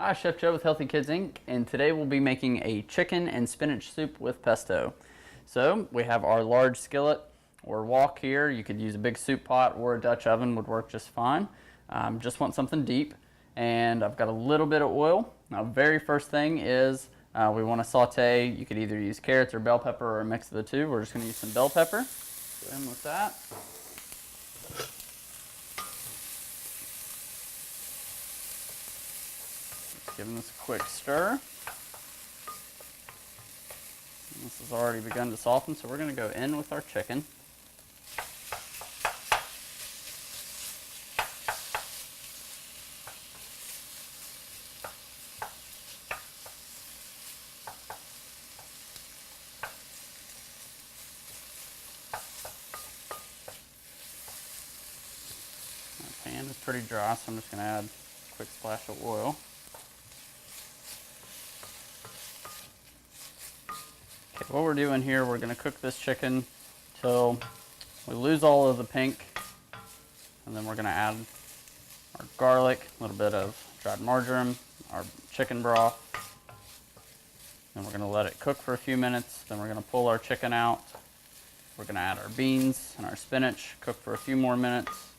Hi, Chef Joe with Healthy Kids Inc. and today we'll be making a chicken and spinach soup with pesto. So we have our large skillet or wok here. You could use a big soup pot or a Dutch oven would work just fine. Just want something deep, and I've got a little bit of oil. Now, very first thing is we want to saute. You could either use carrots or bell pepper or a mix of the two. We're just going to use some bell pepper. Go in with that. Giving this a quick stir. This has already begun to soften, so we're going to go in with our chicken. My pan is pretty dry, so I'm just going to add a quick splash of oil. Okay, what we're doing here, we're going to cook this chicken till we lose all of the pink, and then we're going to add our garlic, a little bit of dried marjoram, our chicken broth. Then we're going to let it cook for a few minutes. Then we're going to pull our chicken out. We're going to add our beans and our spinach, cook for a few more minutes,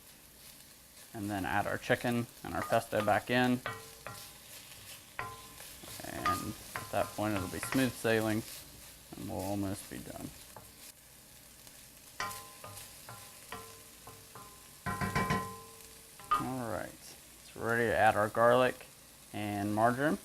and then add our chicken and our pesto back in. And at that point, it'll be smooth sailing, and we'll almost be done. All right, so we're ready to add our garlic and marjoram.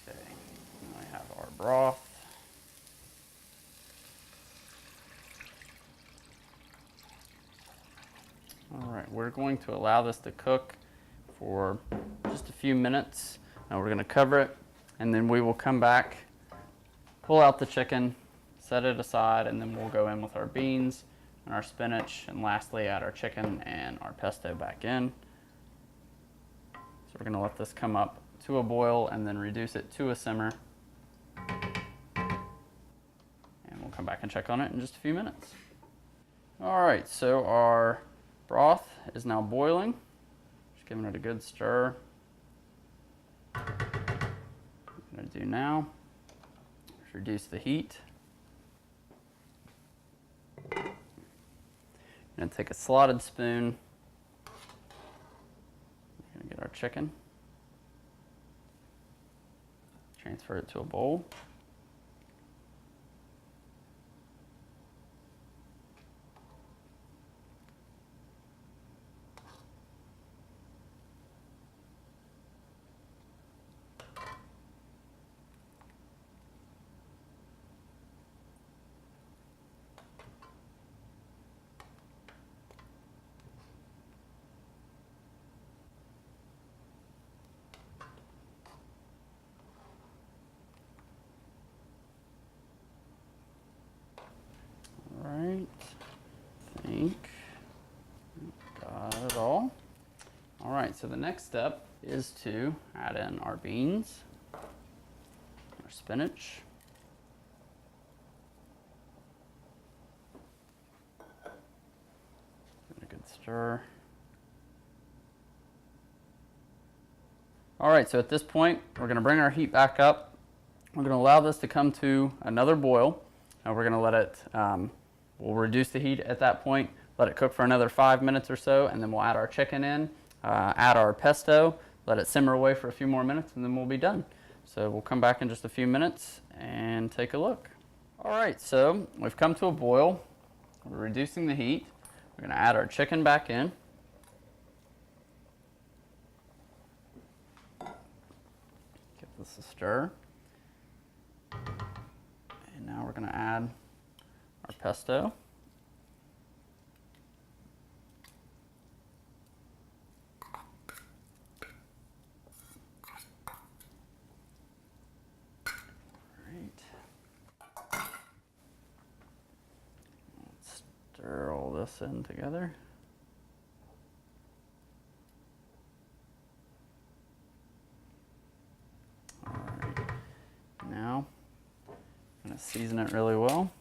Okay, now we have our broth. All right, we're going to allow this to cook for just a few minutes. Now we're going to cover it, and then we will come back, pull out the chicken, set it aside, and then we'll go in with our beans and our spinach, and lastly add our chicken and our pesto back in. So we're going to let this come up to a boil and then reduce it to a simmer. And we'll come back and check on it in just a few minutes. All right, so our broth is now boiling. Just giving it a good stir. What I'm going to do now is reduce the heat. I'm going to take a slotted spoon. We're going to get our chicken. Transfer it to a bowl. Right, I think got it all. All right, so the next step is to add in our beans, our spinach, give it a good stir. All right, so at this point, we're going to bring our heat back up. We're going to allow this to come to another boil, and we're going to let it. We'll reduce the heat at that point, let it cook for another 5 minutes or so, and then we'll add our chicken in, add our pesto, let it simmer away for a few more minutes, and then we'll be done. So we'll come back in just a few minutes and take a look. All right, so we've come to a boil. We're reducing the heat. We're going to add our chicken back in. Give this a stir. And now we're going to add our pesto. Right. Let's stir all this in together. Season it really well.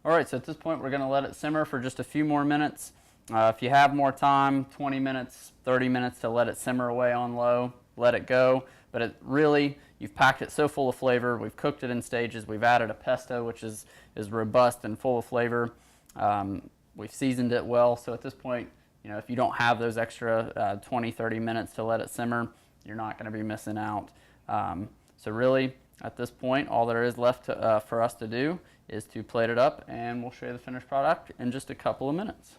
All right, so at this point we're going to let it simmer for just a few more minutes. If you have more time, 20 minutes, 30 minutes to let it simmer away on low, let it go. But it really, you've packed it so full of flavor. We've cooked it in stages. We've added a pesto, which is robust and full of flavor. We've seasoned it well. So at this point, if you don't have those extra 20, 30 minutes to let it simmer, you're not going to be missing out. So really, at this point, all there is left for us to do is to plate it up, and we'll show you the finished product in just a couple of minutes.